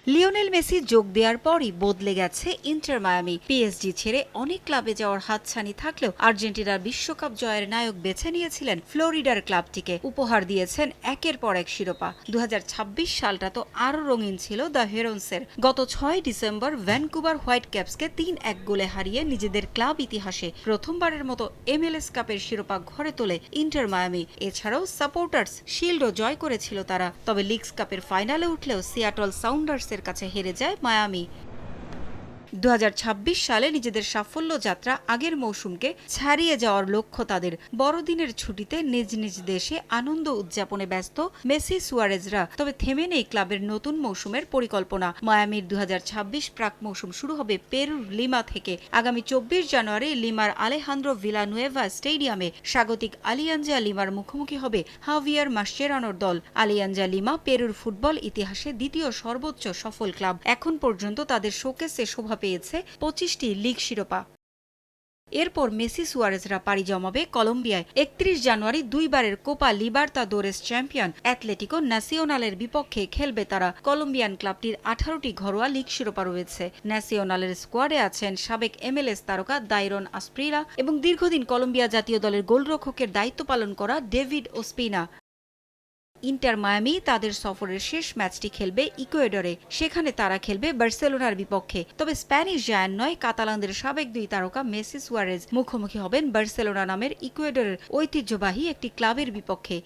Lionel Messi যোগ দেওয়ার পরই বদলে গেছে ইন্টার মায়ামি। পিএসজি ছেড়ে অনেক ক্লাবে যাওয়ার হাতছানি থাকলেও আর্জেন্টিনার বিশ্বকাপ জয়ের নায়ক বেছে নিয়েছিলেন ফ্লোরিডার ক্লাবটিকে। উপহার দিয়েছেন একের পর এক শিরোপা। 2026 সালটা তো আরও রঙিন ছিল দ্য হেরন্সের। গত 6 ডিসেম্বর ভ্যানকুভার হোয়াইট ক্যাপসকে 3-1 গোলে হারিয়ে নিজেদের ক্লাব ইতিহাসে প্রথমবারের মতো MLS কাপের শিরোপা ঘরে তোলে ইন্টার মায়ামি। এছাড়াও সাপোর্টার্স শিল্ডও জয় করেছিল তারা। তবে লিগস কাপের ফাইনালে উঠলেও সিয়াটল সাউন্ডার্স এর কাছে হেরে যায় মায়ামি। 2026 সালে নিজেদের সাফল্য যাত্রা আগের মৌসুমকে ছাড়িয়ে যাওয়ার লক্ষ্য তাদের। বড়দিনের ছুটিতে নিজ নিজ দেশে আনন্দ উদযাপনে ব্যস্ত মেসি সুয়ারেজরা। তবে থেমে নেই ক্লাবের নতুন মৌসুমের পরিকল্পনা। মায়ামির 2026 প্রাক মৌসুম শুরু হবে পেরুর লিমা থেকে। আগামী 24 জানুয়ারি লিমার আলেহান্দ্রো ভিলানুয়েভা স্টেডিয়ামে স্বাগতিক আলিয়াঞ্জা লিমার মুখোমুখি হবে হাভিয়ার মাসচেরানোর দল। আলিয়াঞ্জা লিমা পেরুর ফুটবল ইতিহাসে দ্বিতীয় সর্বোচ্চ সফল ক্লাব। এখন পর্যন্ত তাদের শোকেসে শোভা পেয়েছে 25টি লিগ শিরোপা। এরপর মেসি সুয়ারেজরা পাড়ি জমাবে কলম্বিয়ায়। 31 জানুয়ারি দুইবারের কোপা লিবার্তাদোরেস চ্যাম্পিয়ন অ্যাথলেটিকো ন্যাসিওনালের বিপক্ষে খেলবে তারা। কলম্বিয়ান ক্লাবটির 18টি ঘরোয়া লিগ শিরোপা রয়েছে। ন্যাসিওনালের স্কোয়াডে আছেন সাবেক MLS তারকা দাইরন আসপ্রিলা এবং দীর্ঘদিন কলম্বিয়া জাতীয় দলের গোলরক্ষকের দায়িত্ব পালন করা ডেভিড ওসপিনা। ইন্টার মায়ামি তাদের সফরের শেষ ম্যাচটি খেলবে ইকুয়েডরে। সেখানে তারা খেলবে বার্সেলোনার বিপক্ষে। তবে স্প্যানিশ জায়ান্ট নয়, কাতালানদের সাবেক দুই তারকা মেসি সুয়ারেজ মুখোমুখি হবেন বার্সেলোনা নামের ইকুয়েডরের ঐতিহ্যবাহী একটি ক্লাবের বিপক্ষে।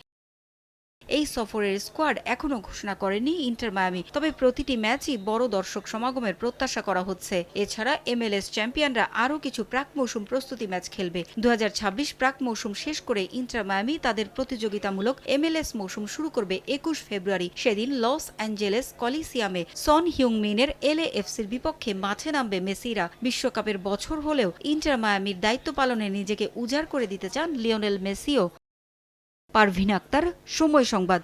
এই সফরের স্কোয়াড এখনও ঘোষণা করেনি ইন্টার মায়ামি। তবে প্রতিটি ম্যাচই বড় দর্শক সমাগমের প্রত্যাশা করা হচ্ছে। এছাড়া MLS চ্যাম্পিয়নরা আরও কিছু প্রাক মৌসুম প্রস্তুতি ম্যাচ খেলবে। 2026 প্রাক মৌসুম শেষ করে ইন্টার মায়ামি তাদের প্রতিযোগিতামূলক MLS মৌসুম শুরু করবে 21 ফেব্রুয়ারি। সেদিন লস অ্যাঞ্জেলেস কলিসিয়ামে সন হিউংমিনের LAFC'র বিপক্ষে মাঠে নামবে মেসিরা। বিশ্বকাপের বছর হলেও ইন্টার মায়ামির দায়িত্ব পালনে নিজেকে উজাড় করে দিতে চান লিওনেল মেসিও। পারভিন আক্তার, সময় সংবাদ।